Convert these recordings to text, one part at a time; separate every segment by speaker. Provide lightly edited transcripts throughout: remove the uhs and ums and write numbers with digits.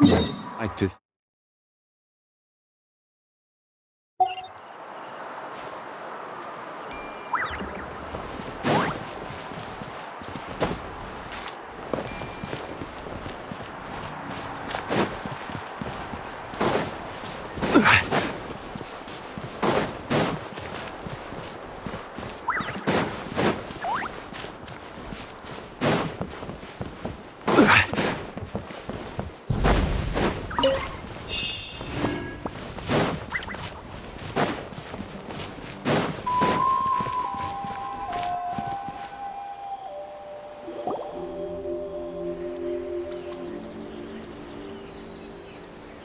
Speaker 1: Like to.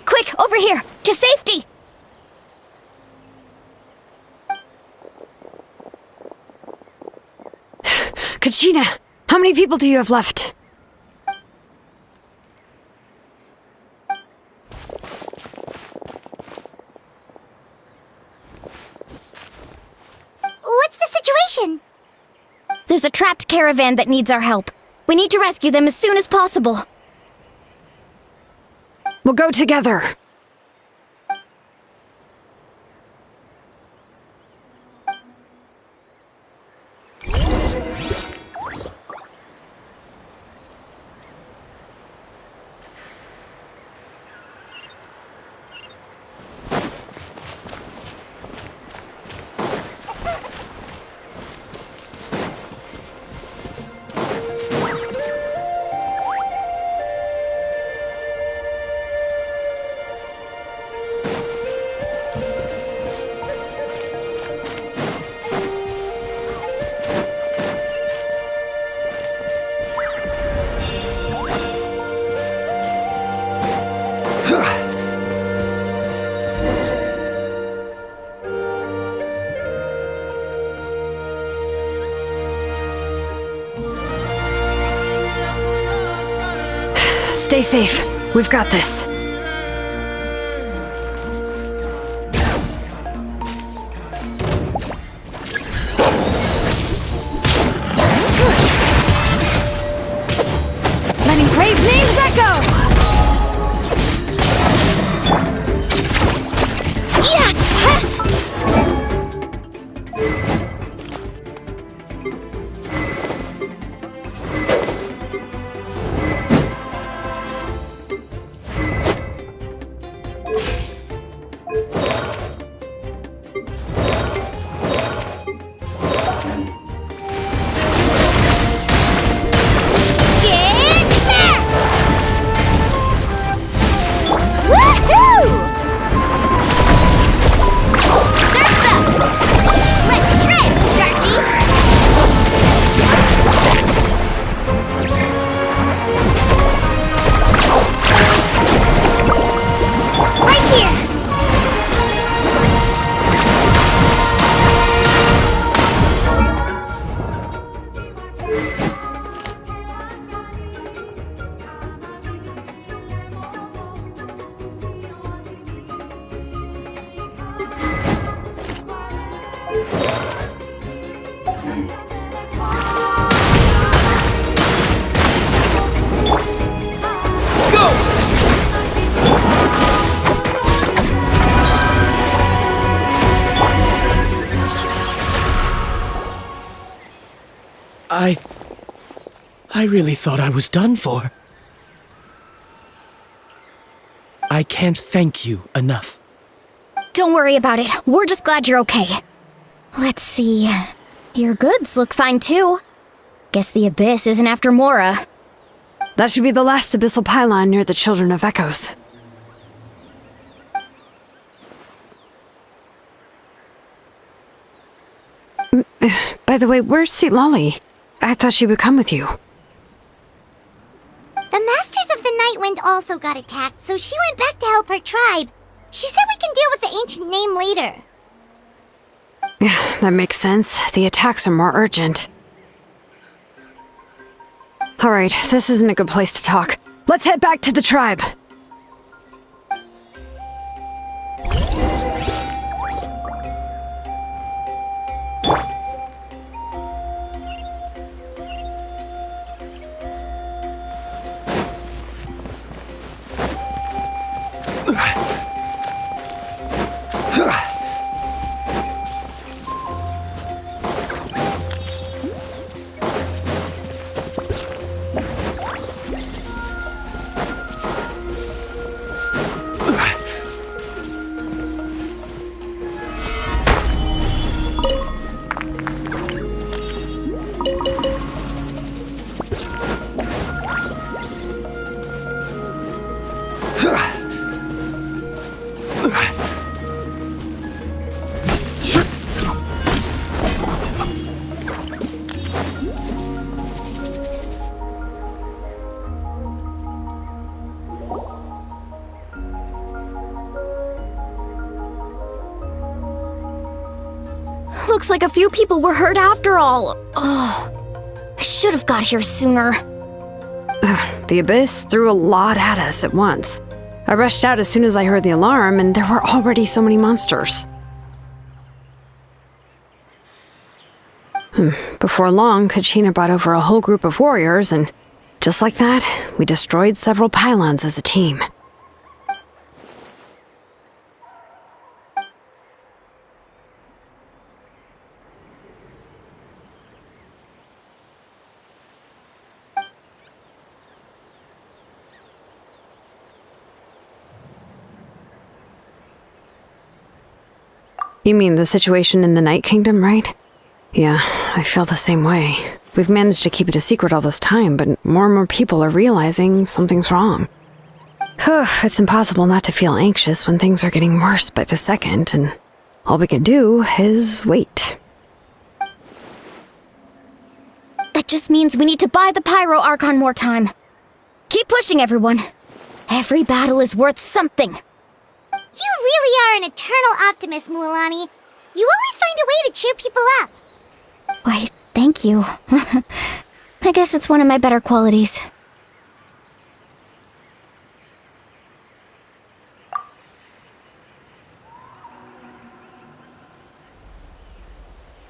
Speaker 2: Quick, over here! To safety!
Speaker 3: Kachina, how many people do you have left?
Speaker 2: What's the situation? There's a trapped caravan that needs our help. We need to rescue them as soon as possible.
Speaker 3: We'll go together. Stay safe. We've got this. Letting brave names echo!
Speaker 4: I really thought I was done for. I can't thank you enough.
Speaker 2: Don't worry about it. We're just glad you're okay. Let's see. Your goods look fine too. Guess the Abyss isn't after Mora.
Speaker 3: That should be the last abyssal pylon near the Children of Echoes. By the way, where's Seat Lolly? I thought she would come with you.
Speaker 5: The Masters of the Night Wind also got attacked, so she went back to help her tribe. She said we can deal with the ancient name later.
Speaker 3: That makes sense. The attacks are more urgent. Alright, this isn't a good place to talk. Let's head back to the tribe.
Speaker 2: Looks like a few people were hurt after all. Oh, I should have got here sooner.
Speaker 3: The Abyss threw a lot at us at once. I rushed out as soon as I heard the alarm, and there were already so many monsters. Before long, Kachina brought over a whole group of warriors, and just like that, we destroyed several pylons as a team. You mean the situation in the Night Kingdom, right? Yeah, I feel the same way. We've managed to keep it a secret all this time, but more and more people are realizing something's wrong. It's impossible not to feel anxious when things are getting worse by the second, and all we can do is wait.
Speaker 2: That just means we need to buy the Pyro Archon more time. Keep pushing, everyone. Every battle is worth something.
Speaker 5: You really are an eternal optimist, Mualani. You always find a way to cheer people up.
Speaker 2: Why, thank you. I guess it's one of my better qualities.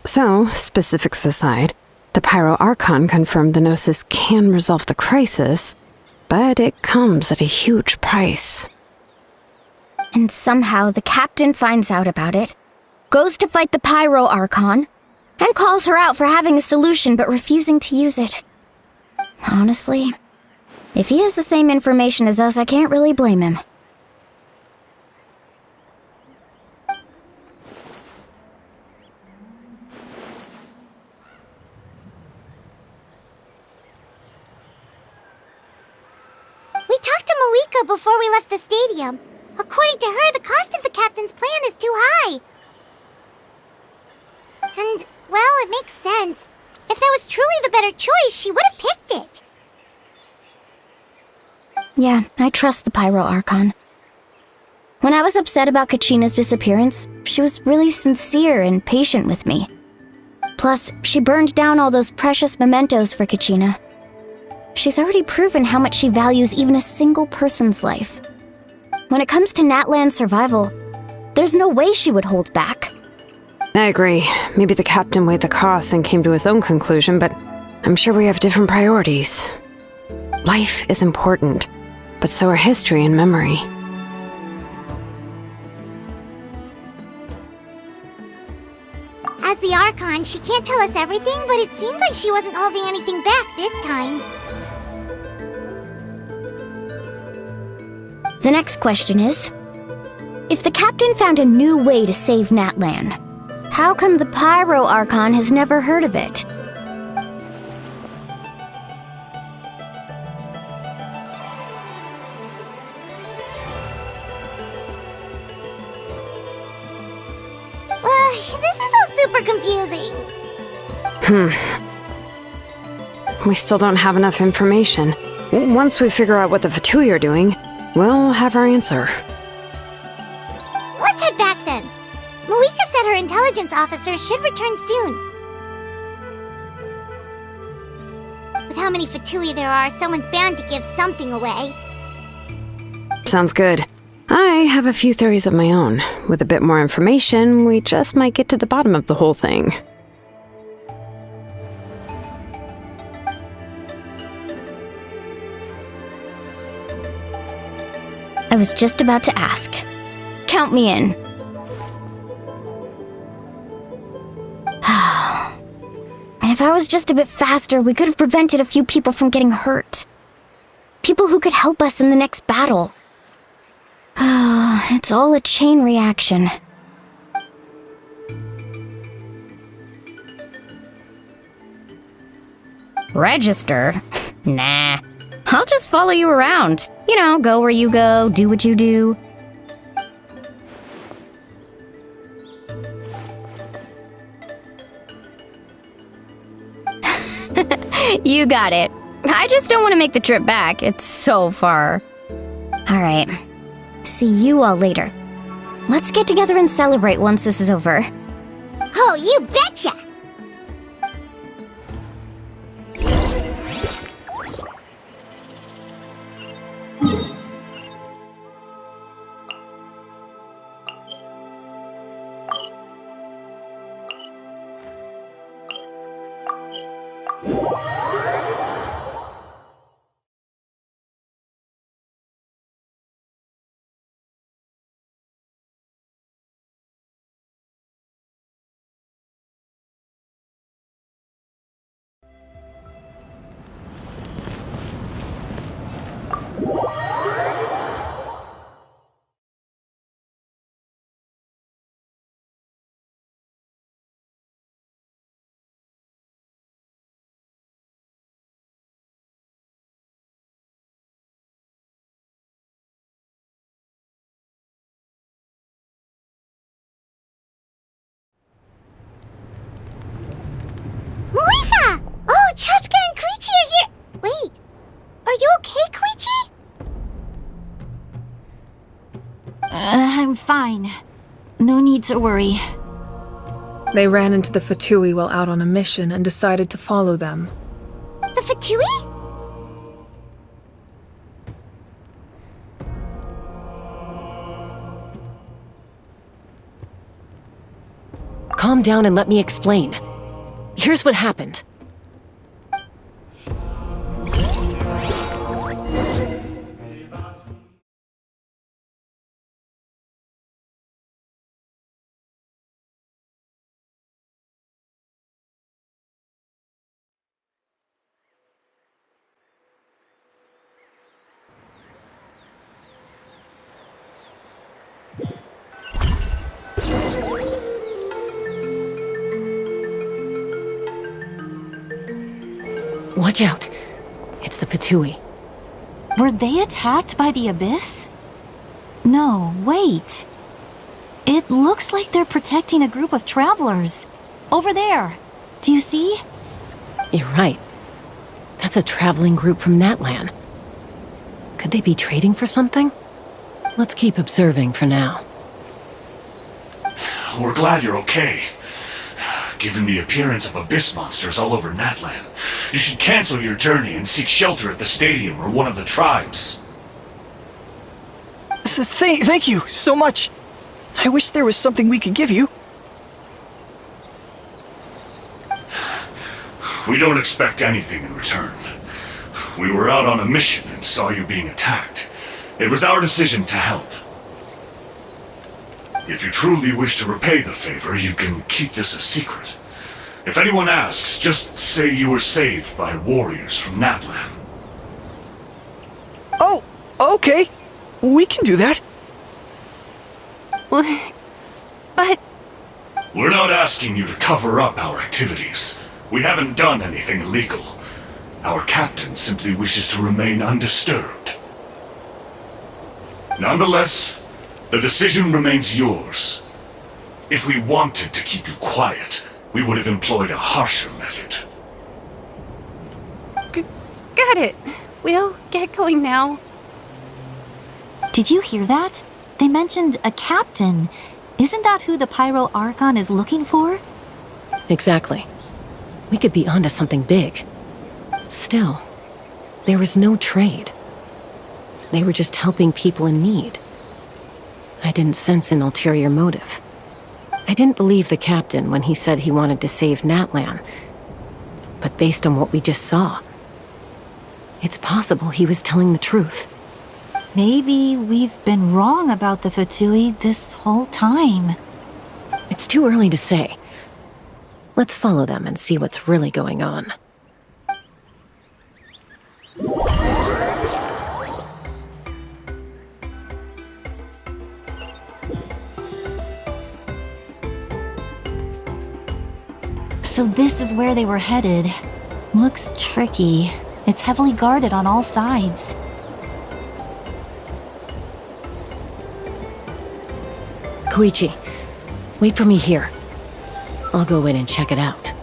Speaker 3: So, specifics aside, the Pyro Archon confirmed the Gnosis can resolve the crisis, but it comes at a huge price.
Speaker 2: And somehow the captain finds out about it, goes to fight the Pyro Archon, and calls her out for having a solution but refusing to use it. Honestly, if he has the same information as us, I can't really blame him.
Speaker 5: We talked to Moika before we left the stadium. According to her, the cost of the captain's plan is too high. And, well, it makes sense. If that was truly the better choice, she would have picked it.
Speaker 2: Yeah, I trust the Pyro Archon. When I was upset about Kachina's disappearance, she was really sincere and patient with me. Plus, she burned down all those precious mementos for Kachina. She's already proven how much she values even a single person's life. When it comes to Natlan's survival, there's no way she would hold back.
Speaker 3: I agree. Maybe the captain weighed the costs and came to his own conclusion, but I'm sure we have different priorities. Life is important, but so are history and memory.
Speaker 5: As the Archon, she can't tell us everything, but it seemed like she wasn't holding anything back this time.
Speaker 2: The next question is, if the captain found a new way to save Natlan, how come the Pyro Archon has never heard of it?
Speaker 5: This is all super confusing.
Speaker 3: We still don't have enough information. Once we figure out what the Fatui are doing, we'll have our answer.
Speaker 5: Let's head back then. Moika said her intelligence officer should return soon. With how many Fatui there are, someone's bound to give something away.
Speaker 3: Sounds good. I have a few theories of my own. With a bit more information, we just might get to the bottom of the whole thing.
Speaker 2: I was just about to ask. Count me in. If I was just a bit faster, we could have prevented a few people from getting hurt. People who could help us in the next battle. It's all a chain reaction. Register? Nah. I'll just follow you around. You know, go where you go, do what you do. You got it. I just don't want to make the trip back. It's so far. Alright. See you all later. Let's get together and celebrate once this is over.
Speaker 5: Oh, you betcha! Moika! Oh, Chaska and Koichi are here! Wait, are you okay, Koichi?
Speaker 1: I'm fine. No need to worry.
Speaker 6: They ran into the Fatui while out on a mission and decided to follow them.
Speaker 5: The Fatui?
Speaker 7: Calm down and let me explain. Here's what happened. Watch out. It's the Fatui.
Speaker 1: Were they attacked by the Abyss? No, wait. It looks like they're protecting a group of travelers. Over there. Do you see?
Speaker 7: You're right. That's a traveling group from Natlan. Could they be trading for something? Let's keep observing for now.
Speaker 8: We're glad you're okay. Given the appearance of abyss monsters all over Natlan, you should cancel your journey and seek shelter at the stadium or one of the tribes.
Speaker 9: Thank you so much. I wish there was something we could give you.
Speaker 8: We don't expect anything in return. We were out on a mission and saw you being attacked. It was our decision to help. If you truly wish to repay the favor, you can keep this a secret. If anyone asks, just say you were saved by warriors from Natlan.
Speaker 9: Oh, okay. We can do that.
Speaker 7: But...
Speaker 8: We're not asking you to cover up our activities. We haven't done anything illegal. Our captain simply wishes to remain undisturbed. Nonetheless, the decision remains yours. If we wanted to keep you quiet, we would have employed a harsher method.
Speaker 10: Got it. We'll get going now.
Speaker 1: Did you hear that? They mentioned a captain. Isn't that who the Pyro Archon is looking for?
Speaker 7: Exactly. We could be onto something big. Still, there was no trade. They were just helping people in need. I didn't sense an ulterior motive. I didn't believe the captain when he said he wanted to save Natlan. But based on what we just saw, it's possible he was telling the truth.
Speaker 1: Maybe we've been wrong about the Fatui this whole time.
Speaker 7: It's too early to say. Let's follow them and see what's really going on.
Speaker 1: So this is where they were headed. Looks tricky. It's heavily guarded on all sides.
Speaker 7: Koichi, wait for me here. I'll go in and check it out.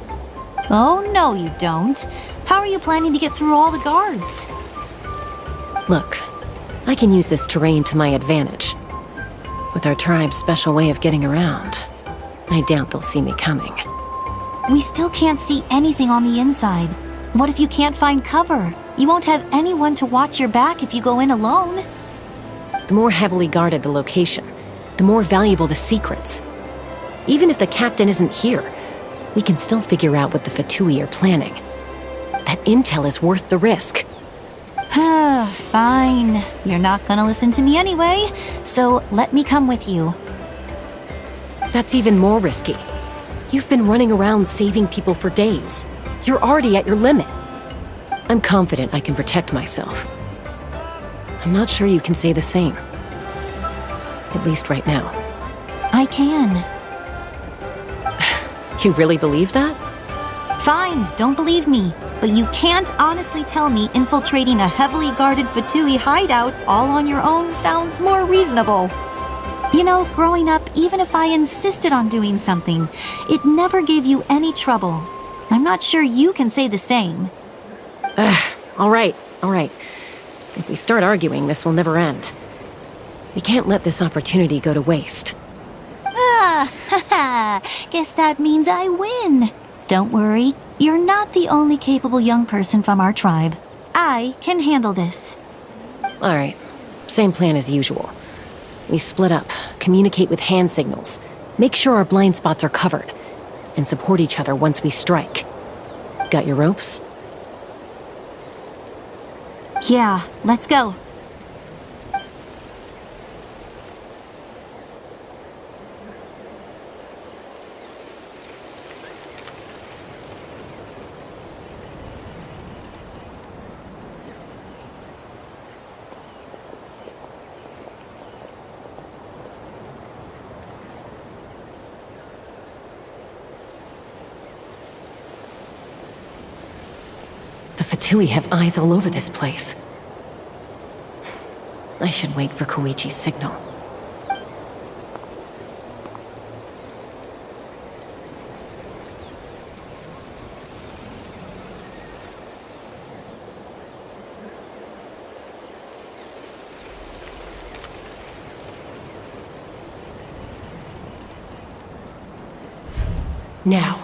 Speaker 1: Oh, no you don't. are you planning to get through all the guards?
Speaker 7: Look, I can use this terrain to my advantage. With our tribe's special way of getting around, I doubt they'll see me coming.
Speaker 1: We still can't see anything on the inside. What if you can't find cover? You won't have anyone to watch your back if you go in alone.
Speaker 7: The more heavily guarded the location, the more valuable the secrets. Even if the captain isn't here, we can still figure out what the Fatui are planning. That intel is worth the risk.
Speaker 1: Fine. You're not gonna listen to me anyway, so let me come with you.
Speaker 7: That's even more risky. You've been running around saving people for days. You're already at your limit. I'm confident I can protect myself. I'm not sure you can say the same. At least right now.
Speaker 1: I can.
Speaker 7: You really believe that?
Speaker 1: Fine, don't believe me. But you can't honestly tell me infiltrating a heavily guarded Fatui hideout all on your own sounds more reasonable. You know, growing up, even if I insisted on doing something, it never gave you any trouble. I'm not sure you can say the same.
Speaker 7: All right. If we start arguing, this will never end. We can't let this opportunity go to waste.
Speaker 1: Guess that means I win. Don't worry, you're not the only capable young person from our tribe. I can handle this.
Speaker 7: All right, same plan as usual. We split up, communicate with hand signals, make sure our blind spots are covered, and support each other once we strike. Got your ropes?
Speaker 1: Yeah, let's go.
Speaker 7: The Fatui have eyes all over this place. I should wait for Koichi's signal. Now.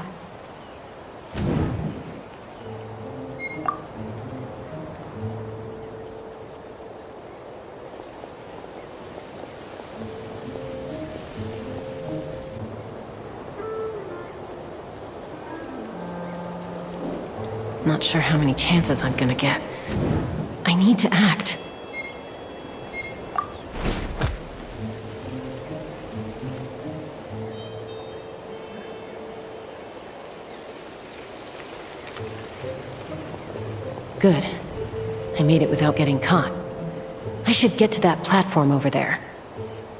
Speaker 7: Not sure how many chances I'm gonna get. I need to act. Good. I made it without getting caught. I should get to that platform over there.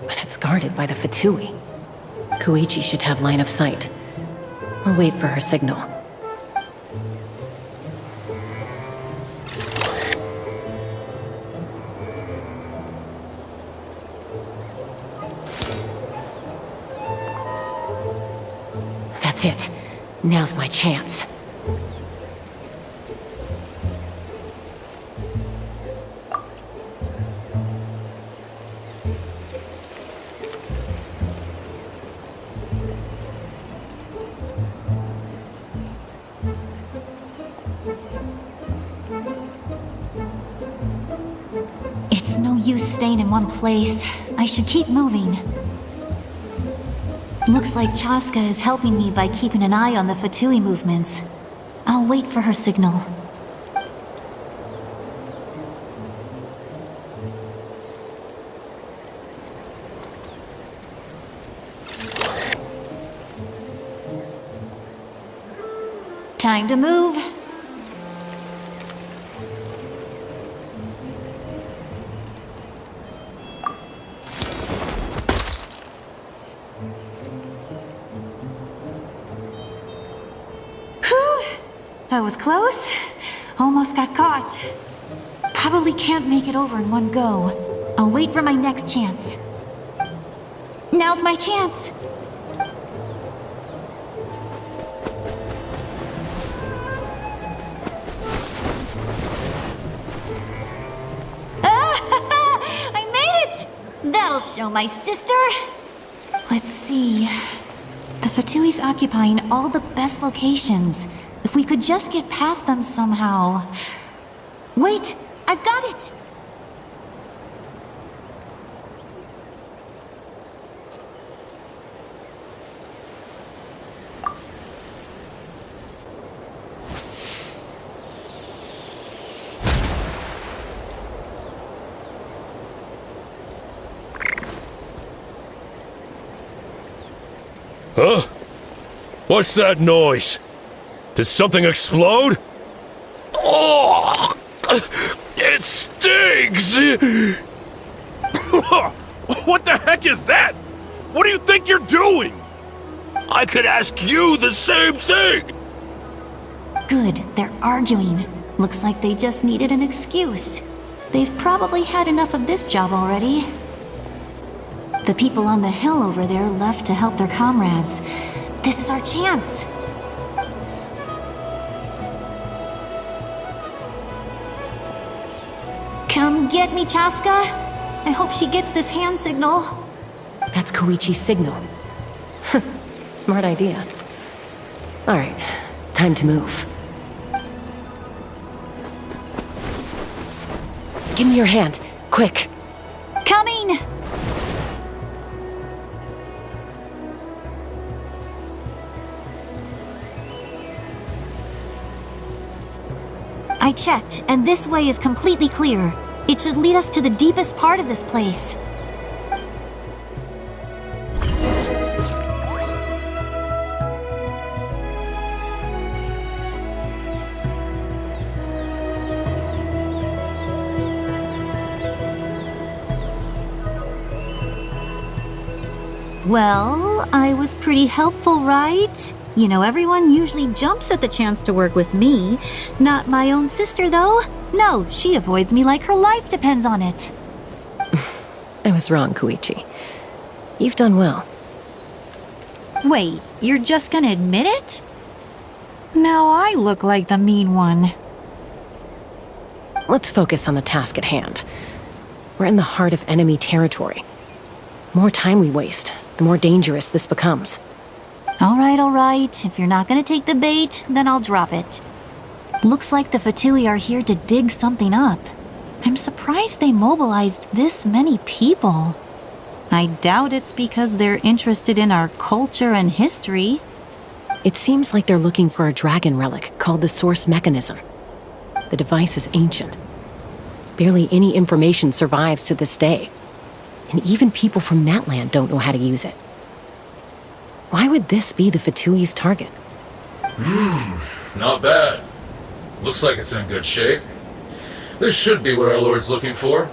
Speaker 7: But it's guarded by the Fatui. Koichi should have line of sight. I'll wait for her signal. That's it. Now's my chance.
Speaker 1: It's no use staying in one place. I should keep moving. Looks like Chaska is helping me by keeping an eye on the Fatui movements. I'll wait for her signal. Time to move. That was close. Almost got caught. Probably can't make it over in one go. I'll wait for my next chance. Now's my chance. That'll show my sister. Let's see. The Fatui's occupying all the best locations. If we could just get past them somehow. Wait, I've got it!
Speaker 11: Huh? What's that noise? Did something explode? Oh! It stinks!
Speaker 12: What the heck is that? What do you think you're doing?
Speaker 11: I could ask you the same thing!
Speaker 1: Good, they're arguing. Looks like they just needed an excuse. They've probably had enough of this job already. The people on the hill over there left to help their comrades. This is our chance. Come get me, Chaska. I hope she gets this hand signal.
Speaker 7: That's Koichi's signal. Smart idea. Alright, time to move. Give me your hand, quick.
Speaker 1: Coming! I checked, and this way is completely clear. It should lead us to the deepest part of this place. Well, I was pretty helpful, right? You know, everyone usually jumps at the chance to work with me. Not my own sister, though. No, she avoids me like her life depends on it.
Speaker 7: I was wrong, Koichi. You've done well.
Speaker 1: Wait, you're just gonna admit it? Now I look like the mean one.
Speaker 7: Let's focus on the task at hand. We're in the heart of enemy territory. The more time we waste, the more dangerous this becomes.
Speaker 1: All right. If you're not gonna take the bait, then I'll drop it. Looks like the Fatui are here to dig something up. I'm surprised they mobilized this many people. I doubt it's because they're interested in our culture and history.
Speaker 7: It seems like they're looking for a dragon relic called the Source Mechanism. The device is ancient. Barely any information survives to this day. And even people from Natland don't know how to use it. Why would this be the Fatui's target?
Speaker 13: Not bad. Looks like it's in good shape. This should be what our Lord's looking for.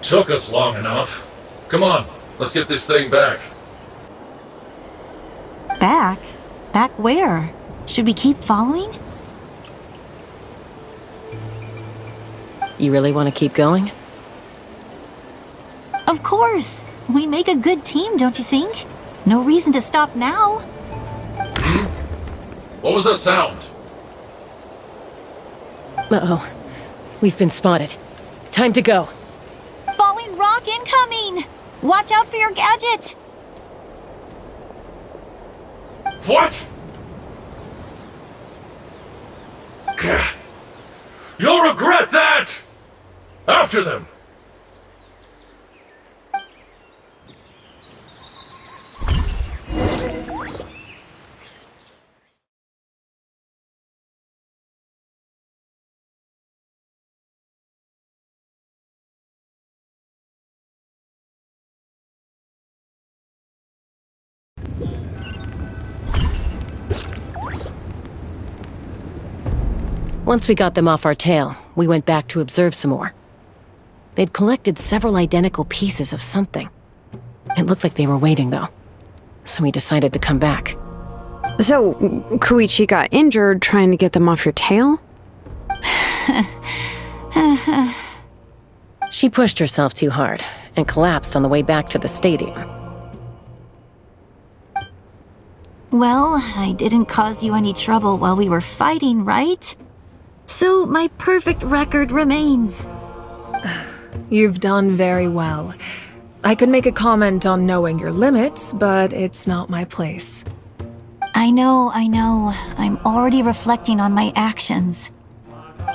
Speaker 13: Took us long enough. Come on, let's get this thing back.
Speaker 1: Back? Back where? Should we keep following?
Speaker 7: You really want to keep going?
Speaker 1: Of course! We make a good team, don't you think? No reason to stop now.
Speaker 13: What was that sound?
Speaker 7: Uh-oh. We've been spotted. Time to go.
Speaker 1: Falling rock incoming! Watch out for your gadget!
Speaker 13: What? You'll regret that! After them!
Speaker 7: Once we got them off our tail, we went back to observe some more. They'd collected several identical pieces of something. It looked like they were waiting, though. So we decided to come back.
Speaker 3: So, Koichi got injured trying to get them off your tail?
Speaker 7: She pushed herself too hard and collapsed on the way back to the stadium.
Speaker 1: Well, I didn't cause you any trouble while we were fighting, right? So my perfect record remains.
Speaker 6: You've done very well. I could make a comment on knowing your limits, but it's not my place.
Speaker 1: I know. I'm already reflecting on my actions.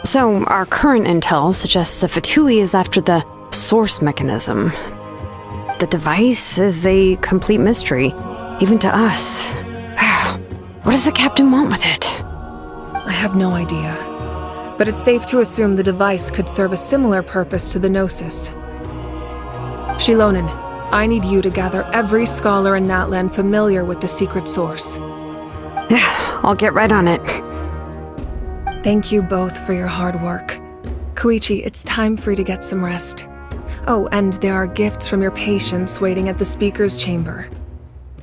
Speaker 3: So, our current intel suggests the Fatui is after the source mechanism. The device is a complete mystery, even to us. What does the captain want with it?
Speaker 6: I have no idea. But it's safe to assume the device could serve a similar purpose to the Gnosis. Shilonen, I need you to gather every scholar in Natlan familiar with the secret source.
Speaker 3: I'll get right on it.
Speaker 6: Thank you both for your hard work. Koichi, it's time for you to get some rest. Oh, and there are gifts from your patients waiting at the speaker's chamber.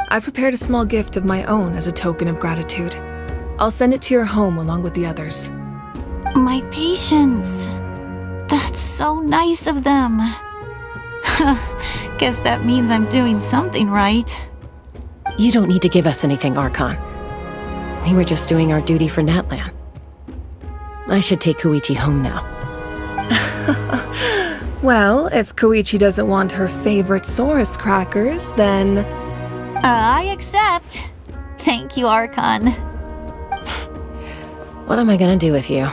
Speaker 6: I've prepared a small gift of my own as a token of gratitude. I'll send it to your home along with the others.
Speaker 1: My patients. That's so nice of them. Guess that means I'm doing something right.
Speaker 7: You don't need to give us anything, Archon. We were just doing our duty for Natlan. I should take Koichi home now.
Speaker 6: Well, if Koichi doesn't want her favorite Saurus crackers, then...
Speaker 1: I accept. Thank you, Archon.
Speaker 7: What am I gonna do with you?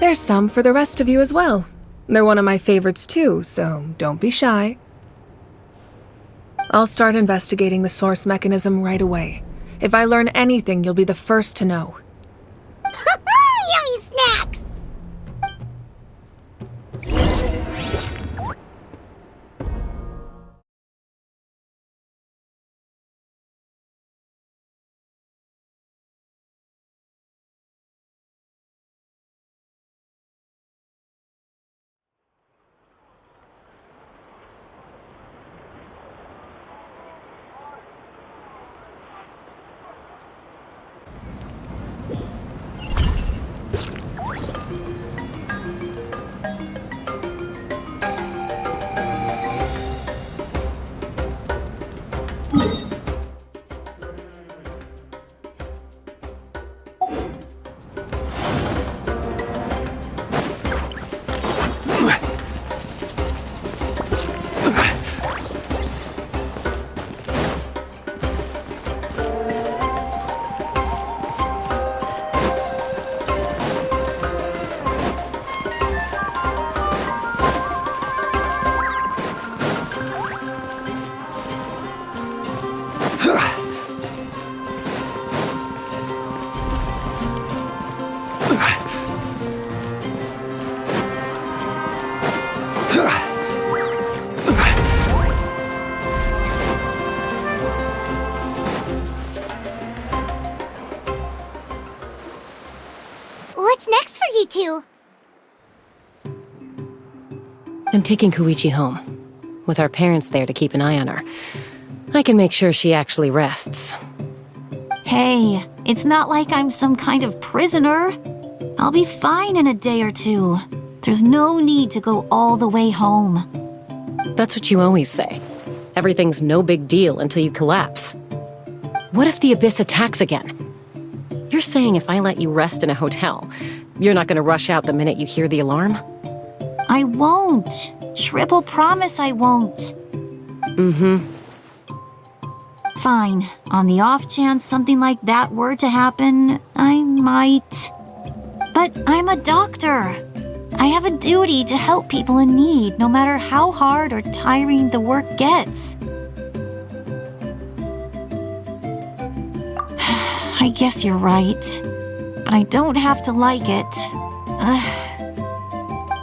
Speaker 6: There's some for the rest of you as well. They're one of my favorites too, so don't be shy. I'll start investigating the source mechanism right away. If I learn anything, you'll be the first to know.
Speaker 5: Yummy snacks! What's next for you two?
Speaker 7: I'm taking Koichi home. With our parents there to keep an eye on her. I can make sure she actually rests.
Speaker 1: Hey, it's not like I'm some kind of prisoner. I'll be fine in a day or two. There's no need to go all the way home.
Speaker 7: That's what you always say. Everything's no big deal until you collapse. What if the Abyss attacks again? You're saying if I let you rest in a hotel, you're not gonna rush out the minute you hear the alarm?
Speaker 1: I won't. Triple promise I won't.
Speaker 7: Mm-hmm.
Speaker 1: Fine. On the off chance something like that were to happen, I might. But I'm a doctor. I have a duty to help people in need, no matter how hard or tiring the work gets. I guess you're right. But I don't have to like it.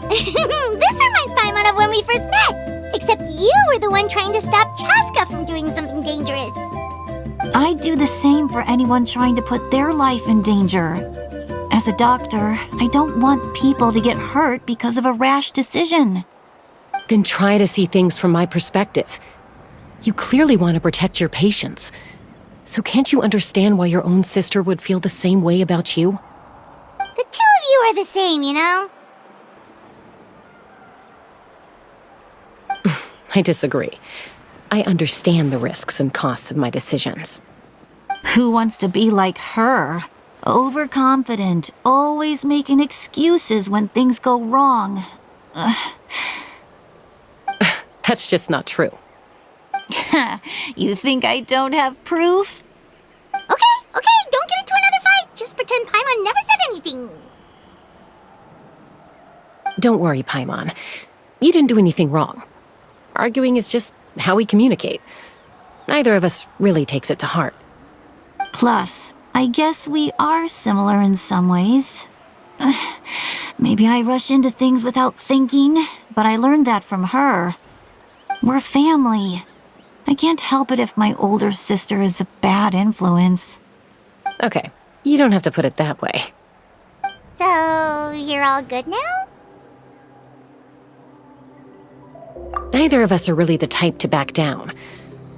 Speaker 5: This reminds Paimon of when we first met! Except you were the one trying to stop Chaska from doing something dangerous.
Speaker 1: I'd do the same for anyone trying to put their life in danger. As a doctor, I don't want people to get hurt because of a rash decision.
Speaker 7: Then try to see things from my perspective. You clearly want to protect your patients. So can't you understand why your own sister would feel the same way about you?
Speaker 5: The two of you are the same, you know?
Speaker 7: I disagree. I understand the risks and costs of my decisions.
Speaker 1: Who wants to be like her? Overconfident, always making excuses when things go wrong.
Speaker 7: That's just not true.
Speaker 1: You think I don't have proof?
Speaker 5: Okay, don't get into another fight. Just pretend Paimon never said anything.
Speaker 7: Don't worry, Paimon. You didn't do anything wrong. Arguing is just how we communicate. Neither of us really takes it to heart.
Speaker 1: Plus, I guess we are similar in some ways. Maybe I rush into things without thinking, but I learned that from her. We're family. I can't help it if my older sister is a bad influence.
Speaker 7: Okay, you don't have to put it that way.
Speaker 5: So, you're all good now?
Speaker 7: Neither of us are really the type to back down,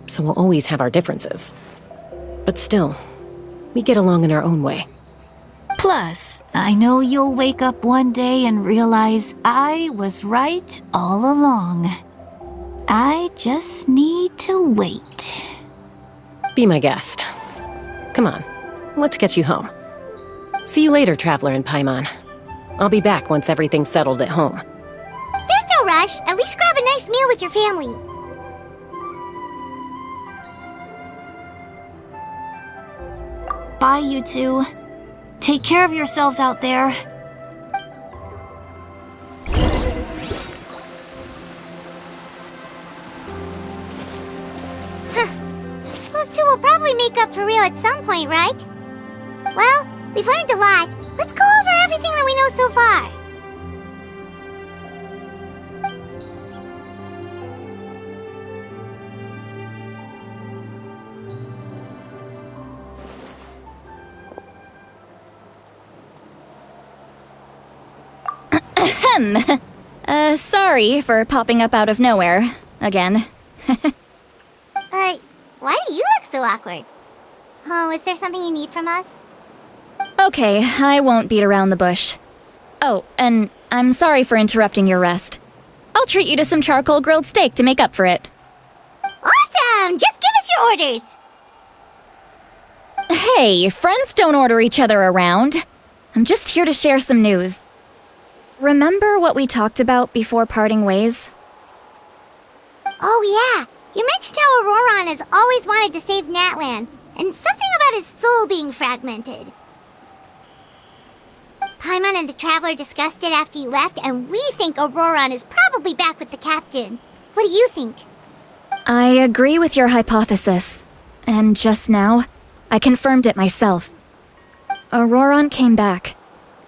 Speaker 7: so we'll always have our differences. But still, we get along in our own way.
Speaker 1: Plus, I know you'll wake up one day and realize I was right all along. I just need to wait.
Speaker 7: Be my guest. Come on, let's get you home. See you later, Traveler and Paimon. I'll be back once everything's settled at home.
Speaker 5: There's no rush. At least grab a nice meal with your family.
Speaker 1: Bye, you two. Take care of yourselves out there.
Speaker 5: Those two will probably make up for real at some point, right? Well, we've learned a lot. Let's go over everything that we know so far.
Speaker 2: Sorry for popping up out of nowhere. Again.
Speaker 5: Why do you look so awkward? Oh, is there something you need from us?
Speaker 2: Okay, I won't beat around the bush. Oh, and I'm sorry for interrupting your rest. I'll treat you to some charcoal grilled steak to make up for it.
Speaker 5: Awesome! Just give us your orders!
Speaker 2: Hey, friends don't order each other around. I'm just here to share some news. Remember what we talked about before parting ways?
Speaker 5: Oh yeah, you mentioned how Auroron has always wanted to save Natlan, and something about his soul being fragmented. Paimon and the Traveler discussed it after you left, and we think Auroron is probably back with the captain. What do you think?
Speaker 2: I agree with your hypothesis. And just now, I confirmed it myself. Auroron came back.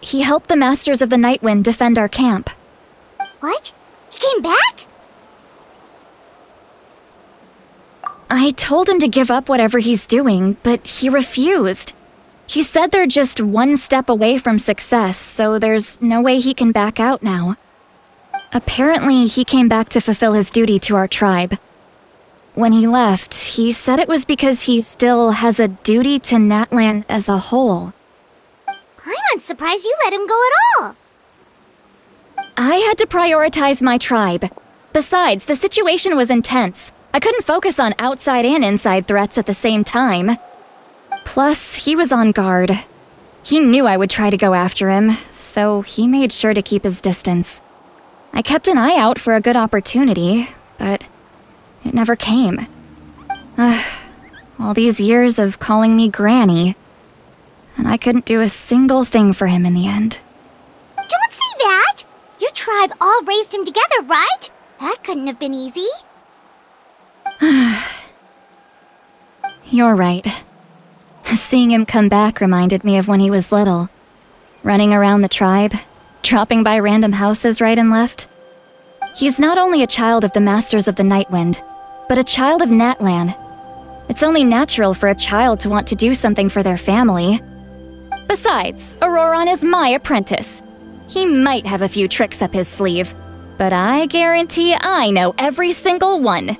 Speaker 2: He helped the Masters of the Nightwind defend our camp.
Speaker 5: What? He came back?
Speaker 2: I told him to give up whatever he's doing, but he refused. He said they're just one step away from success, so there's no way he can back out now. Apparently, he came back to fulfill his duty to our tribe. When he left, he said it was because he still has a duty to Natlan as a whole.
Speaker 5: I'm surprised you let him go at all.
Speaker 2: I had to prioritize my tribe. Besides, the situation was intense. I couldn't focus on outside and inside threats at the same time. Plus, he was on guard. He knew I would try to go after him, so he made sure to keep his distance. I kept an eye out for a good opportunity, but it never came. All these years of calling me Granny, and I couldn't do a single thing for him in the end.
Speaker 5: Don't say that! Your tribe all raised him together, right? That couldn't have been easy.
Speaker 2: You're right. Seeing him come back reminded me of when he was little. Running around the tribe, dropping by random houses right and left. He's not only a child of the Masters of the Nightwind, but a child of Natlan. It's only natural for a child to want to do something for their family. Besides, Auroron is my apprentice. He might have a few tricks up his sleeve, but I guarantee I know every single one.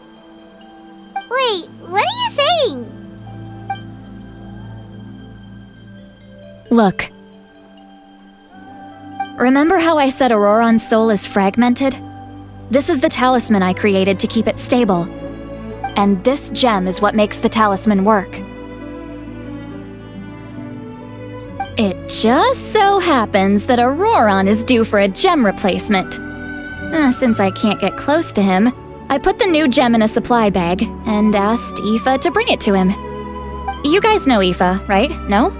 Speaker 5: Wait, what are you saying?
Speaker 2: Look. Remember how I said Auroron's soul is fragmented? This is the talisman I created to keep it stable. And this gem is what makes the talisman work. It just so happens that Auroron is due for a gem replacement. Since I can't get close to him, I put the new gem in a supply bag and asked Aoife to bring it to him. You guys know Aoife, right? No?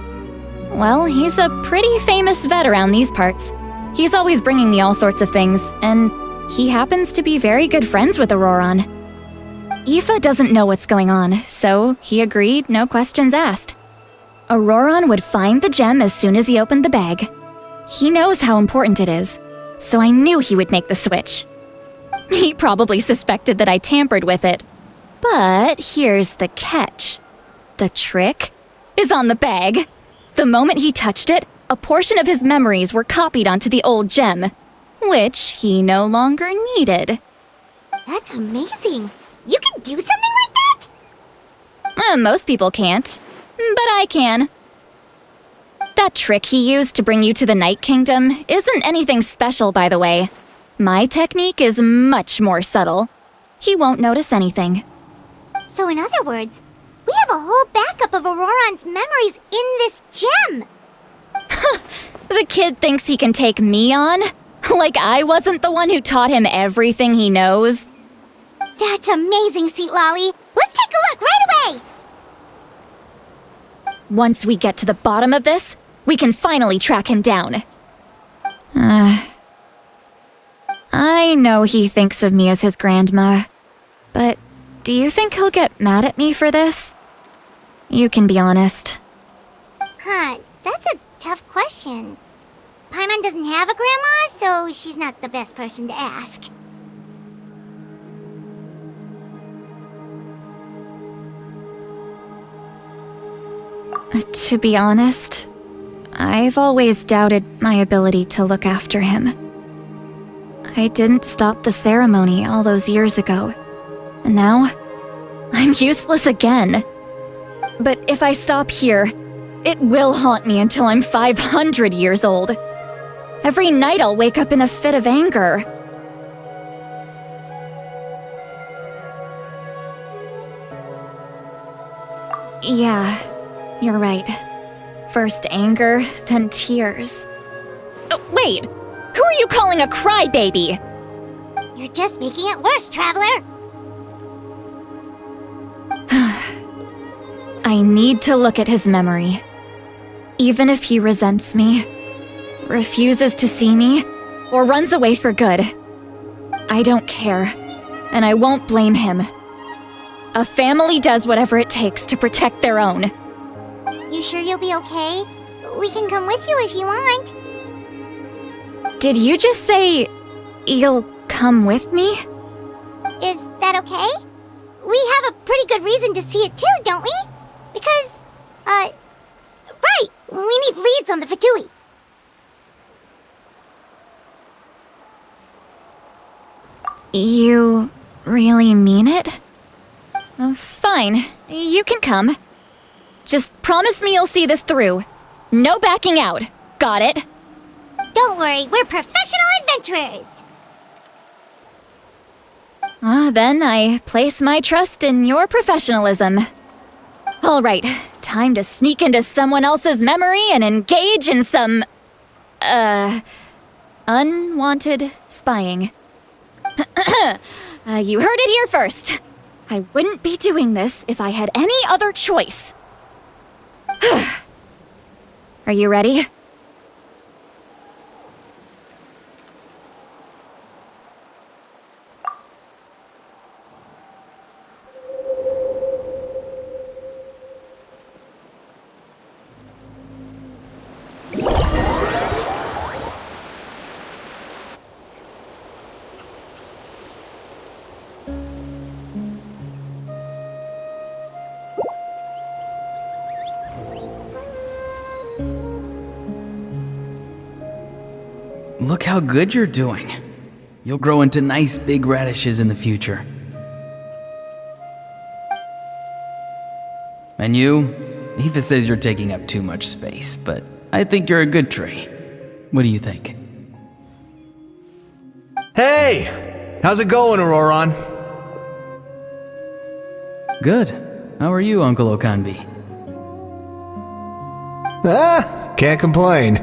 Speaker 2: Well, he's a pretty famous vet around these parts. He's always bringing me all sorts of things, and he happens to be very good friends with Auroron. Aoife doesn't know what's going on, so he agreed, no questions asked. Auroron would find the gem as soon as he opened the bag. He knows how important it is, so I knew he would make the switch. He probably suspected that I tampered with it. But here's the catch. The trick is on the bag. The moment he touched it, a portion of his memories were copied onto the old gem, which he no longer needed.
Speaker 5: That's amazing. You can do something like that?
Speaker 2: Most people can't, but I can. That trick he used to bring you to the Night Kingdom isn't anything special, by the way. My technique is much more subtle. He won't notice anything.
Speaker 5: So in other words, we have a whole backup of Auroron's memories in this gem!
Speaker 2: The kid thinks he can take me on? Like I wasn't the one who taught him everything he knows?
Speaker 5: That's amazing, Seat Lolly! Let's take a look right away!
Speaker 2: Once we get to the bottom of this, we can finally track him down. I know he thinks of me as his grandma, but do you think he'll get mad at me for this? You can be honest.
Speaker 5: Huh, that's a tough question. Paimon doesn't have a grandma, so she's not the best person to ask.
Speaker 2: To be honest, I've always doubted my ability to look after him. I didn't stop the ceremony all those years ago, and now I'm useless again. But if I stop here, it will haunt me until I'm 500 years old. Every night I'll wake up in a fit of anger. Yeah, you're right. First anger, then tears. Oh, wait! Who are you calling a crybaby?
Speaker 5: You're just making it worse, Traveler!
Speaker 2: I need to look at his memory. Even if he resents me, refuses to see me, or runs away for good, I don't care, and I won't blame him. A family does whatever it takes to protect their own.
Speaker 5: You sure you'll be okay? We can come with you if you want.
Speaker 2: Did you just say you'll come with me?
Speaker 5: Is that okay? We have a pretty good reason to see it too, don't we? Because, right, we need leads on the Fatui.
Speaker 2: You really mean it? Fine, you can come. Just promise me you'll see this through. No backing out. Got it?
Speaker 5: Don't worry, we're professional adventurers!
Speaker 2: Then I place my trust in your professionalism. All right, time to sneak into someone else's memory and engage in some, unwanted spying. You heard it here first. I wouldn't be doing this if I had any other choice. Are you ready?
Speaker 14: Look how good you're doing. You'll grow into nice big radishes in the future. And you? Aoife says you're taking up too much space, but I think you're a good tree. What do you think?
Speaker 15: Hey! How's it going, Auroron?
Speaker 14: Good. How are you, Uncle Okanbi?
Speaker 15: Can't complain.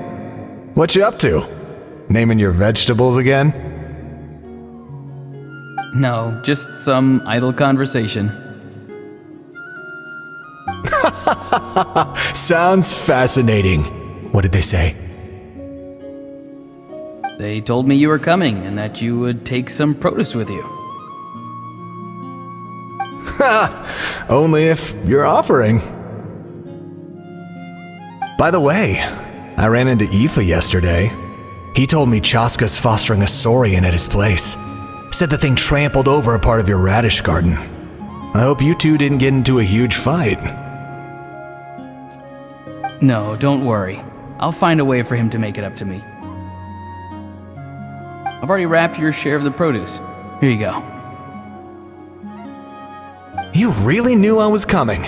Speaker 15: What you up to? Naming your vegetables again?
Speaker 14: No, just some idle conversation.
Speaker 15: Sounds fascinating. What did they say?
Speaker 14: They told me you were coming and that you would take some produce with you.
Speaker 15: Ha! Only if you're offering. By the way, I ran into Aoife yesterday. He told me Chaska's fostering a saurian at his place. Said the thing trampled over a part of your radish garden. I hope you two didn't get into a huge fight.
Speaker 14: No, don't worry. I'll find a way for him to make it up to me. I've already wrapped your share of the produce. Here you go.
Speaker 15: You really knew I was coming.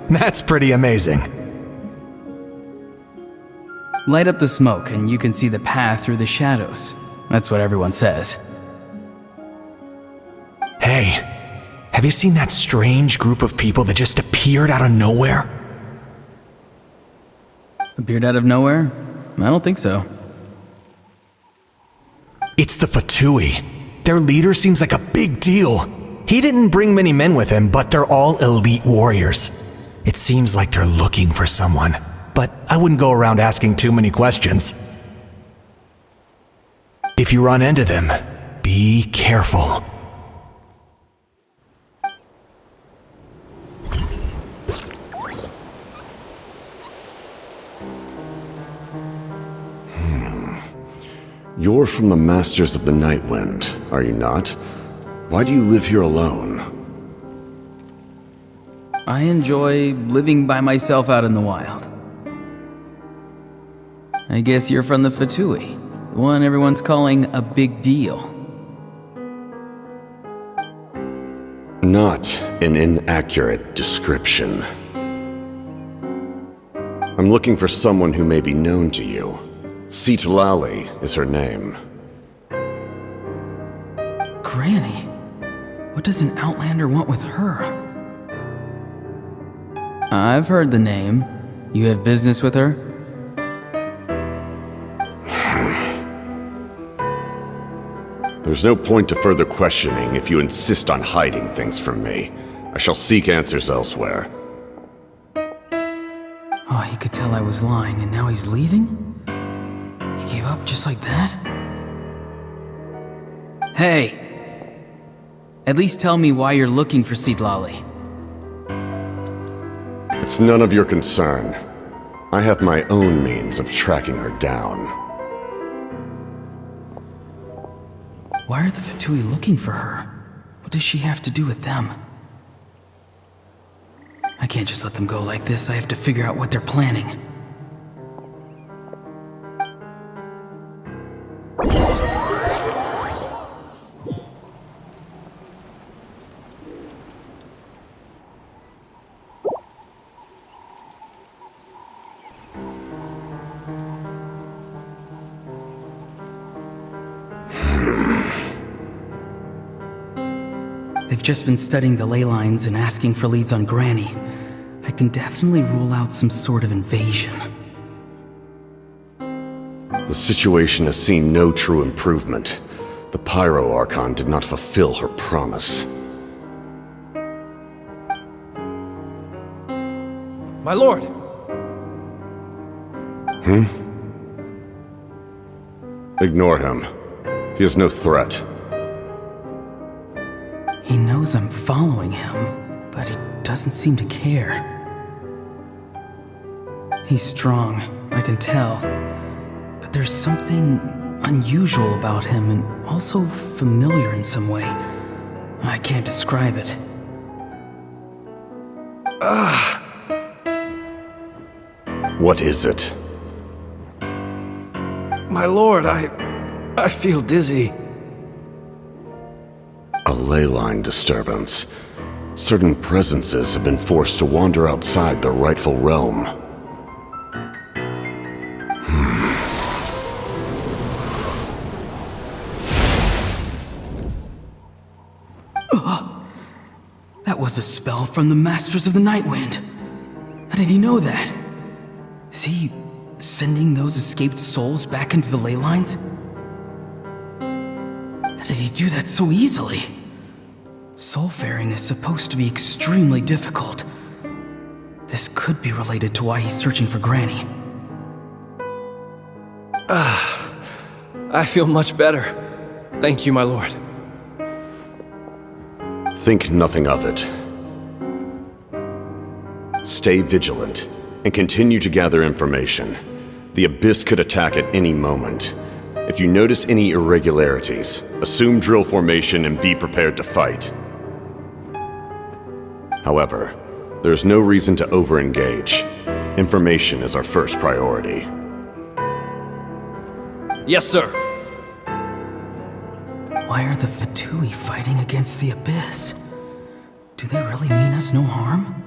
Speaker 15: That's pretty amazing.
Speaker 14: Light up the smoke and you can see the path through the shadows. That's what everyone says.
Speaker 15: Hey, have you seen that strange group of people that just appeared out of nowhere?
Speaker 14: Appeared out of nowhere? I don't think so.
Speaker 15: It's the Fatui. Their leader seems like a big deal. He didn't bring many men with him, but they're all elite warriors. It seems like they're looking for someone, but I wouldn't go around asking too many questions. If you run into them, be careful.
Speaker 16: You're from the Masters of the Night Wind, are you not? Why do you live here alone?
Speaker 14: I enjoy living by myself out in the wild. I guess you're from the Fatui, the one everyone's calling a big deal.
Speaker 16: Not an inaccurate description. I'm looking for someone who may be known to you. Citlali is her name.
Speaker 14: Granny? What does an Outlander want with her? I've heard the name. You have business with her?
Speaker 16: There's no point to further questioning if you insist on hiding things from me. I shall seek answers elsewhere.
Speaker 14: Oh, he could tell I was lying and now he's leaving? He gave up just like that? Hey! At least tell me why you're looking for Citlali.
Speaker 16: It's none of your concern. I have my own means of tracking her down.
Speaker 14: Why are the Fatui looking for her? What does she have to do with them? I can't just let them go like this. I have to figure out what they're planning. They've just been studying the ley lines and asking for leads on Granny. I can definitely rule out some sort of invasion.
Speaker 16: The situation has seen no true improvement. The Pyro Archon did not fulfill her promise.
Speaker 9: My lord!
Speaker 16: Ignore him. He is no threat.
Speaker 14: He knows I'm following him, but he doesn't seem to care. He's strong, I can tell. But there's something unusual about him and also familiar in some way. I can't describe it.
Speaker 16: What is it?
Speaker 9: My lord, I feel dizzy.
Speaker 16: A ley line disturbance. Certain presences have been forced to wander outside their rightful realm.
Speaker 14: That was a spell from the Masters of the Night Wind. How did he know that? Is he sending those escaped souls back into the ley lines? How did he do that so easily? Soulfaring is supposed to be extremely difficult. This could be related to why he's searching for Granny.
Speaker 9: I feel much better. Thank you, my lord.
Speaker 16: Think nothing of it. Stay vigilant, and continue to gather information. The Abyss could attack at any moment. If you notice any irregularities, assume drill formation and be prepared to fight. However, there's no reason to over-engage. Information is our first priority.
Speaker 9: Yes, sir.
Speaker 14: Why are the Fatui fighting against the Abyss? Do they really mean us no harm?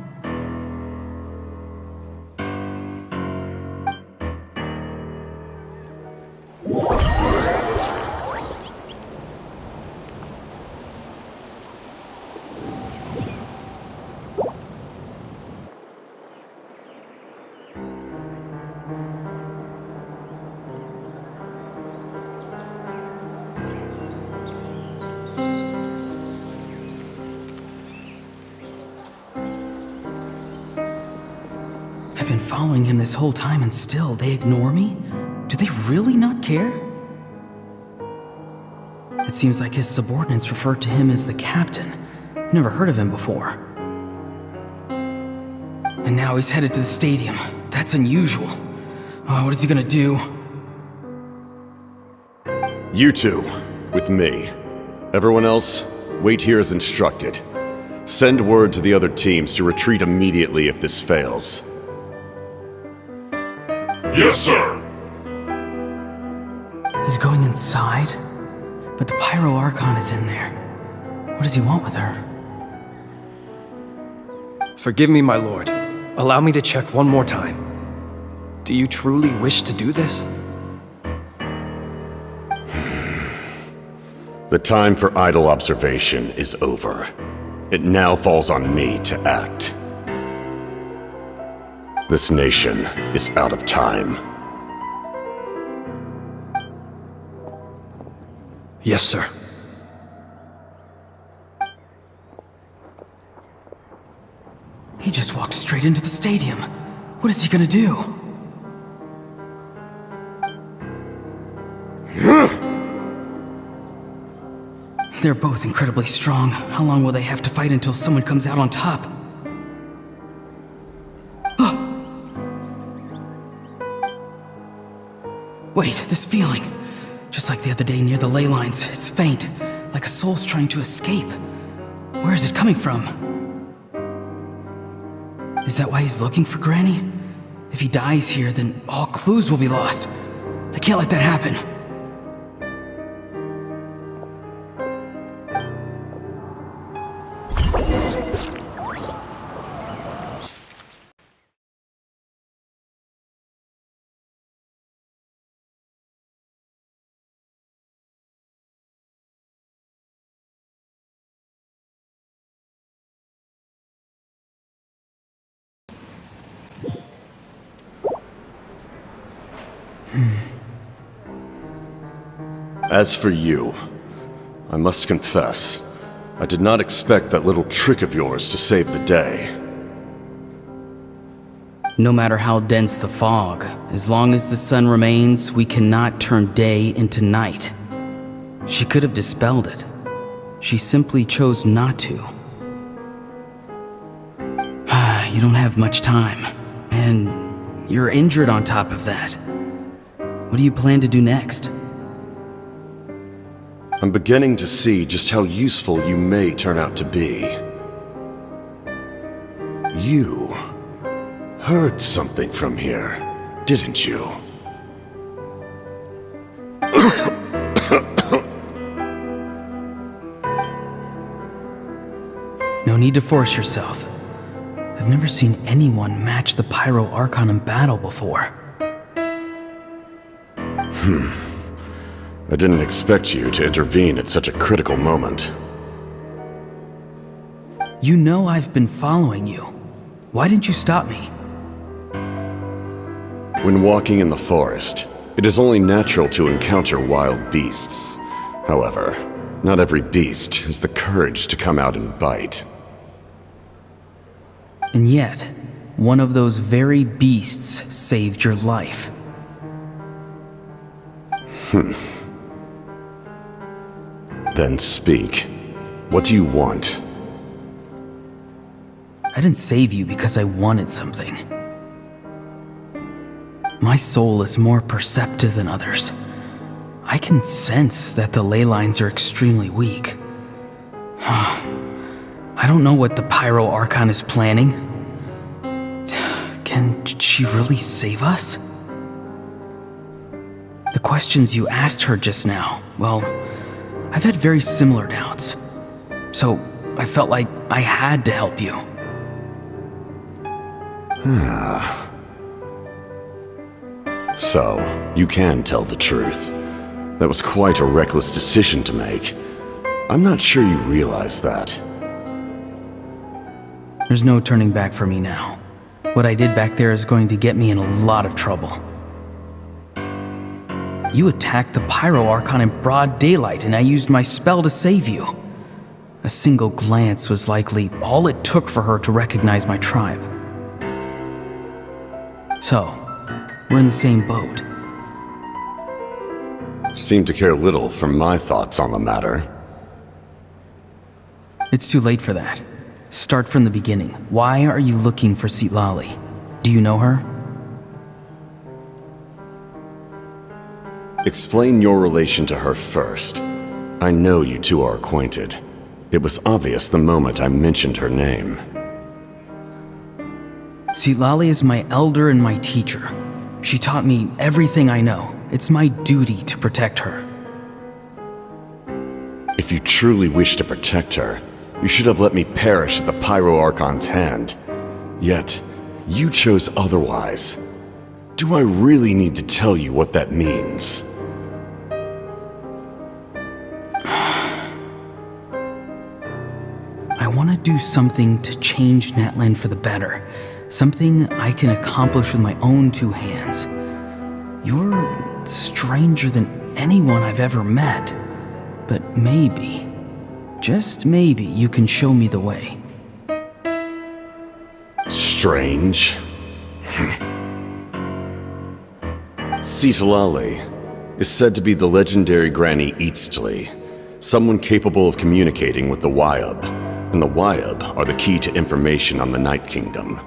Speaker 14: I've been following him this whole time and still they ignore me? Do they really not care? It seems like his subordinates refer to him as the captain. Never heard of him before. And now he's headed to the stadium. That's unusual. What is he gonna do?
Speaker 16: You two, with me. Everyone else, wait here as instructed. Send word to the other teams to retreat immediately if this fails.
Speaker 8: Yes, sir!
Speaker 14: He's going inside? But the Pyro Archon is in there. What does he want with her?
Speaker 9: Forgive me, my lord. Allow me to check one more time. Do you truly wish to do this?
Speaker 16: The time for idle observation is over. It now falls on me to act. This nation is out of time.
Speaker 9: Yes, sir.
Speaker 14: He just walked straight into the stadium. What is he gonna do? They're both incredibly strong. How long will they have to fight until someone comes out on top? Wait, this feeling. Just like the other day near the ley lines, it's faint, like a soul's trying to escape. Where is it coming from? Is that why he's looking for Granny? If he dies here, then all clues will be lost. I can't let that happen.
Speaker 16: As for you, I must confess, I did not expect that little trick of yours to save the day.
Speaker 14: No matter how dense the fog, as long as the sun remains, we cannot turn day into night. She could have dispelled it. She simply chose not to. You don't have much time, and you're injured on top of that. What do you plan to do next?
Speaker 16: I'm beginning to see just how useful you may turn out to be. You heard something from here, didn't you?
Speaker 14: No need to force yourself. I've never seen anyone match the Pyro Archon in battle before.
Speaker 16: I didn't expect you to intervene at such a critical moment.
Speaker 14: You know I've been following you. Why didn't you stop me?
Speaker 16: When walking in the forest, it is only natural to encounter wild beasts. However, not every beast has the courage to come out and bite.
Speaker 14: And yet, one of those very beasts saved your life.
Speaker 16: Then speak. What do you want?
Speaker 14: I didn't save you because I wanted something. My soul is more perceptive than others. I can sense that the ley lines are extremely weak. I don't know what the Pyro Archon is planning. Can she really save us? The questions you asked her just now, well, I've had very similar doubts. So I felt like I had to help you.
Speaker 16: So, you can tell the truth. That was quite a reckless decision to make. I'm not sure you realize that.
Speaker 14: There's no turning back for me now. What I did back there is going to get me in a lot of trouble. You attacked the Pyro Archon in broad daylight, and I used my spell to save you. A single glance was likely all it took for her to recognize my tribe. So, we're in the same boat.
Speaker 16: Seem to care little for my thoughts on the matter.
Speaker 14: It's too late for that. Start from the beginning. Why are you looking for Citlali? Do you know her?
Speaker 16: Explain your relation to her first. I know you two are acquainted. It was obvious the moment I mentioned her name.
Speaker 14: Citlali is my elder and my teacher. She taught me everything I know. It's my duty to protect her.
Speaker 16: If you truly wish to protect her, you should have let me perish at the Pyro Archon's hand. Yet, you chose otherwise. Do I really need to tell you what that means?
Speaker 14: I want to do something to change Natlan for the better. Something I can accomplish with my own two hands. You're stranger than anyone I've ever met. But maybe, just maybe, you can show me the way.
Speaker 16: Strange? Citlali is said to be the legendary Granny Eastly, someone capable of communicating with the Wyab, and the Wyab are the key to information on the Night Kingdom.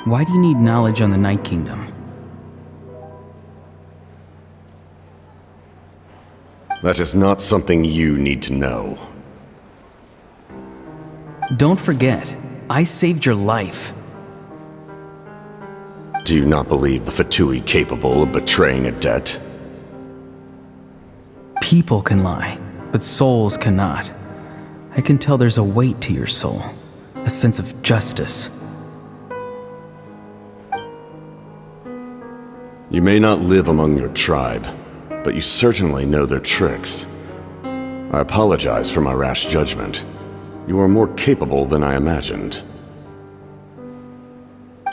Speaker 14: Why do you need knowledge on the Night Kingdom?
Speaker 16: That is not something you need to know.
Speaker 14: Don't forget, I saved your life.
Speaker 16: Do you not believe the Fatui capable of betraying a debt?
Speaker 14: People can lie, but souls cannot. I can tell there's a weight to your soul, a sense of justice.
Speaker 16: You may not live among your tribe, but you certainly know their tricks. I apologize for my rash judgment. You are more capable than I imagined.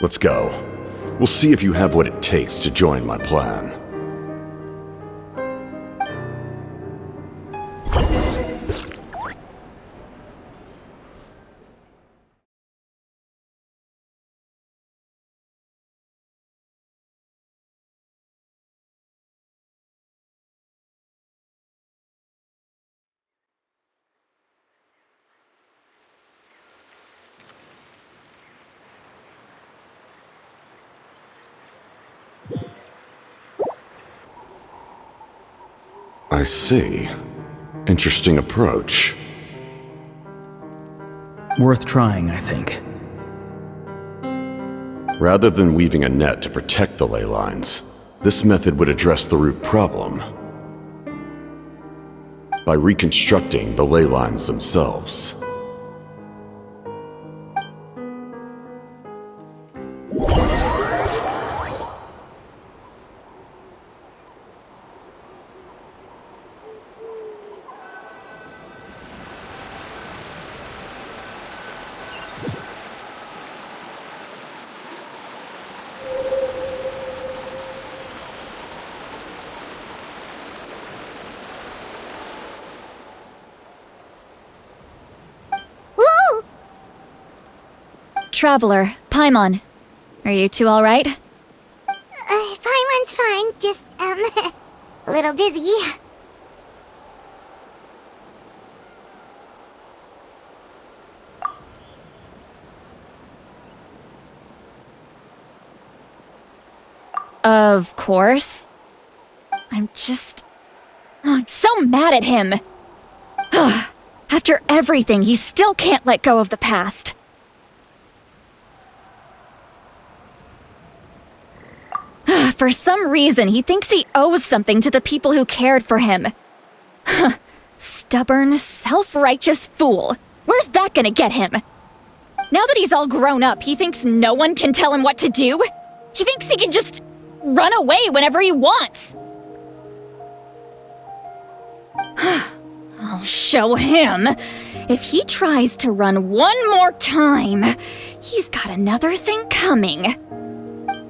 Speaker 16: Let's go. We'll see if you have what it takes to join my plan. I see. Interesting approach.
Speaker 14: Worth trying, I think.
Speaker 16: Rather than weaving a net to protect the ley lines, this method would address the root problem by reconstructing the ley lines themselves.
Speaker 17: Traveler, Paimon. Are you two alright?
Speaker 5: Paimon's fine, just, a little dizzy.
Speaker 17: Of course. I'm so mad at him. After everything, he still can't let go of the past. For some reason, he thinks he owes something to the people who cared for him. Stubborn, self-righteous fool. Where's that gonna get him? Now that he's all grown up, he thinks no one can tell him what to do? He thinks he can just run away whenever he wants. I'll show him. If he tries to run one more time, he's got another thing coming.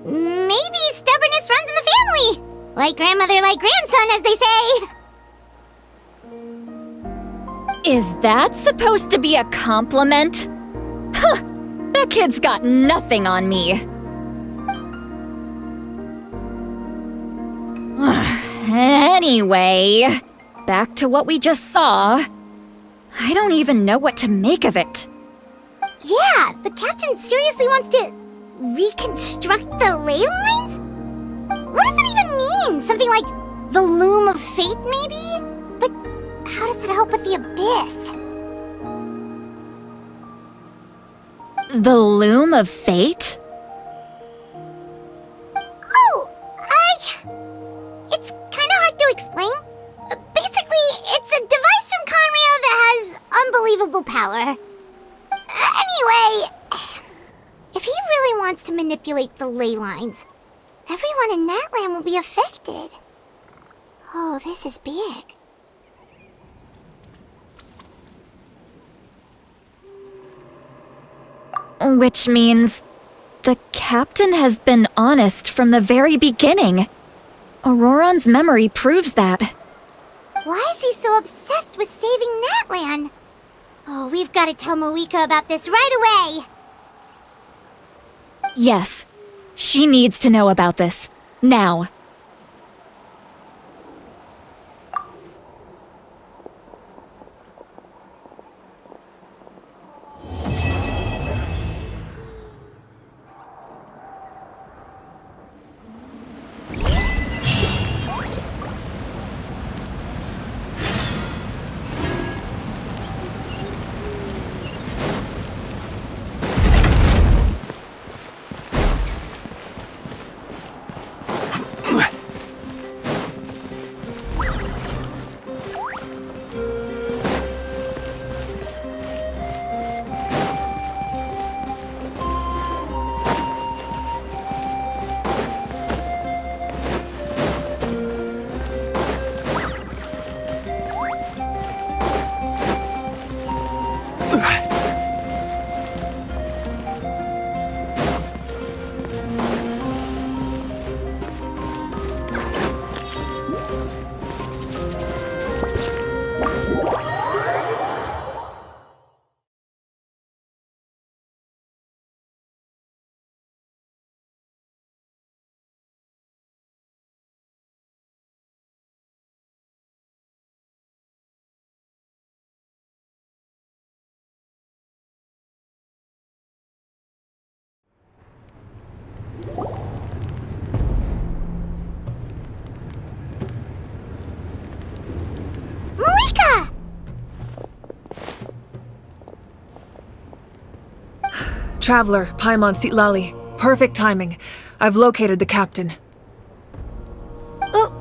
Speaker 5: Maybe stubbornness runs in the family. Like grandmother, like grandson, as they say.
Speaker 17: Is that supposed to be a compliment? Huh, that kid's got nothing on me. Anyway, back to what we just saw. I don't even know what to make of it.
Speaker 5: Yeah, the captain seriously wants to reconstruct the ley lines? What does it even mean? Something like the loom of fate, maybe? But how does that help with the abyss?
Speaker 17: The loom of fate?
Speaker 5: Oh, it's kind of hard to explain. Basically, it's a device from Conrio that has unbelievable power. Anyway, if he really wants to manipulate the ley lines, everyone in Natlan will be affected. Oh, this is big.
Speaker 17: Which means the captain has been honest from the very beginning. Auroron's memory proves that.
Speaker 5: Why is he so obsessed with saving Natlan? Oh, we've got to tell Moeka about this right away.
Speaker 17: Yes, she needs to know about this. Now.
Speaker 5: Moeka!
Speaker 6: Traveler, Paimon Sitlali. Perfect timing. I've located the captain.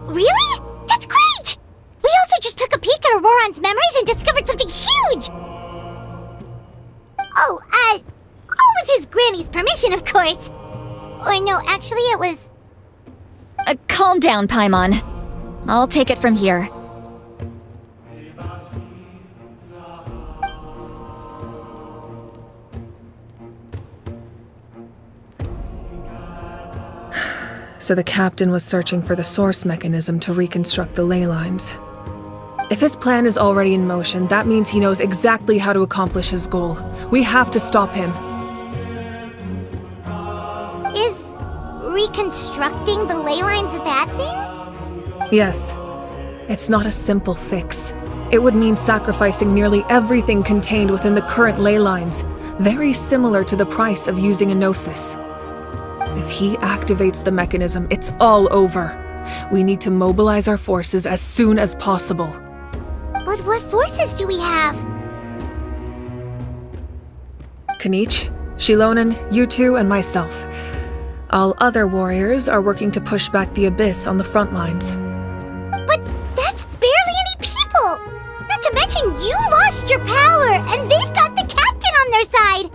Speaker 5: Really? That's great! We also just took a peek at Auroron's memories and discovered something huge! Oh, all with his granny's permission, of course. Or no, actually it was...
Speaker 17: Calm down, Paimon. I'll take it from here.
Speaker 6: So the captain was searching for the source mechanism to reconstruct the ley lines. If his plan is already in motion, that means he knows exactly how to accomplish his goal. We have to stop him.
Speaker 5: reconstructing the ley lines a bad thing?
Speaker 6: Yes. It's not a simple fix. It would mean sacrificing nearly everything contained within the current ley lines, very similar to the price of using a Gnosis. If he activates the mechanism, it's all over. We need to mobilize our forces as soon as possible.
Speaker 5: But what forces do we have?
Speaker 6: Kanich, Shilonen, you two, and myself. All other warriors are working to push back the Abyss on the front lines.
Speaker 5: But that's barely any people! Not to mention you lost your power, and they've got the captain on their side!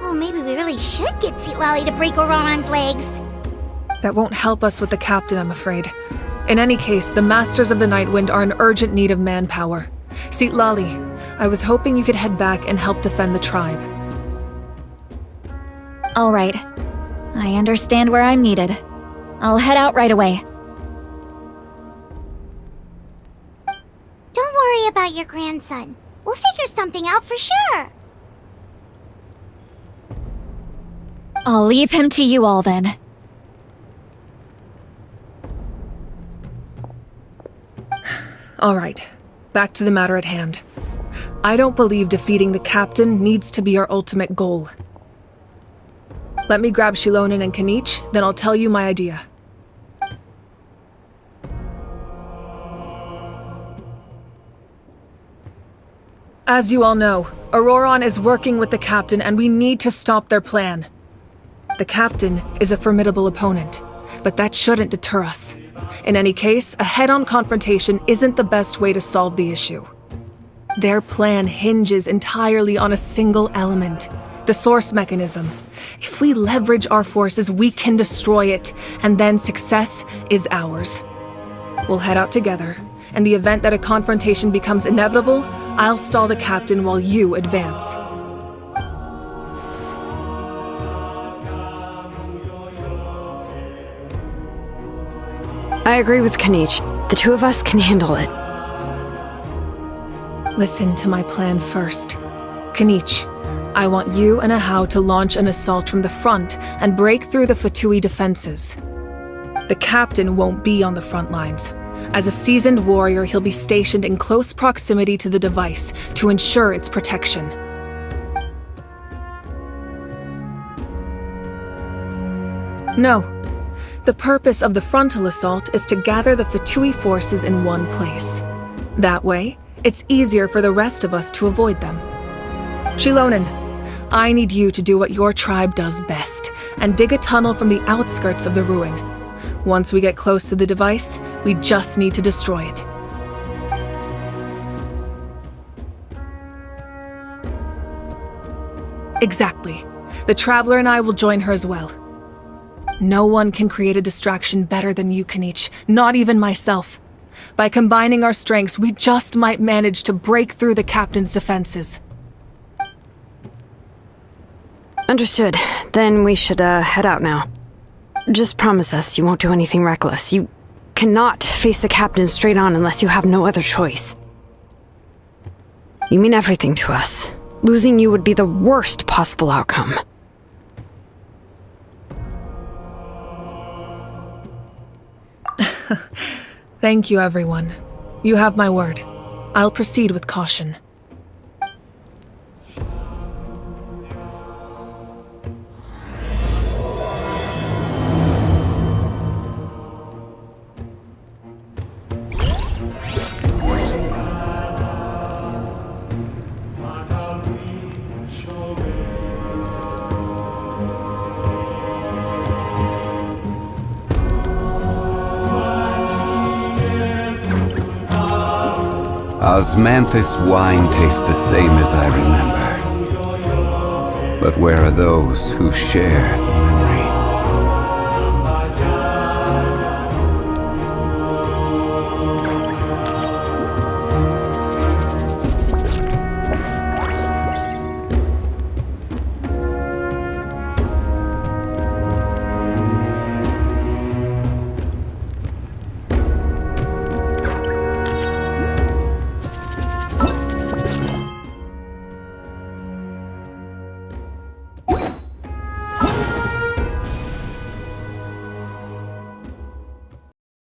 Speaker 5: Oh, maybe we really should get Citlali to break Ororon's legs.
Speaker 6: That won't help us with the captain, I'm afraid. In any case, the Masters of the Nightwind are in urgent need of manpower. Citlali, I was hoping you could head back and help defend the tribe.
Speaker 17: All right. I understand where I'm needed. I'll head out right away.
Speaker 5: Don't worry about your grandson. We'll figure something out for sure.
Speaker 17: I'll leave him to you all then.
Speaker 6: All right, back to the matter at hand. I don't believe defeating the captain needs to be our ultimate goal. Let me grab Shilonen and Kanich, then I'll tell you my idea. As you all know, Ororon is working with the captain and we need to stop their plan. The captain is a formidable opponent, but that shouldn't deter us. In any case, a head-on confrontation isn't the best way to solve the issue. Their plan hinges entirely on a single element, the source mechanism. If we leverage our forces, we can destroy it, and then success is ours. We'll head out together. In the event that a confrontation becomes inevitable, I'll stall the captain while you advance.
Speaker 3: I agree with Kanich. The two of us can handle it.
Speaker 6: Listen to my plan first. Kanich, I want you and Ahau to launch an assault from the front and break through the Fatui defenses. The captain won't be on the front lines. As a seasoned warrior, he'll be stationed in close proximity to the device to ensure its protection. No. The purpose of the frontal assault is to gather the Fatui forces in one place. That way, it's easier for the rest of us to avoid them. Shilonen, I need you to do what your tribe does best, and dig a tunnel from the outskirts of the ruin. Once we get close to the device, we just need to destroy it. Exactly. The Traveler and I will join her as well. No one can create a distraction better than you, Kanich, not even myself. By combining our strengths, we just might manage to break through the captain's defenses.
Speaker 3: Understood. Then we should, head out now. Just promise us you won't do anything reckless. You cannot face the captain straight on unless you have no other choice. You mean everything to us. Losing you would be the worst possible outcome.
Speaker 6: Thank you, everyone. You have my word. I'll proceed with caution.
Speaker 18: Osmanthus wine tastes the same as I remember. But where are those who share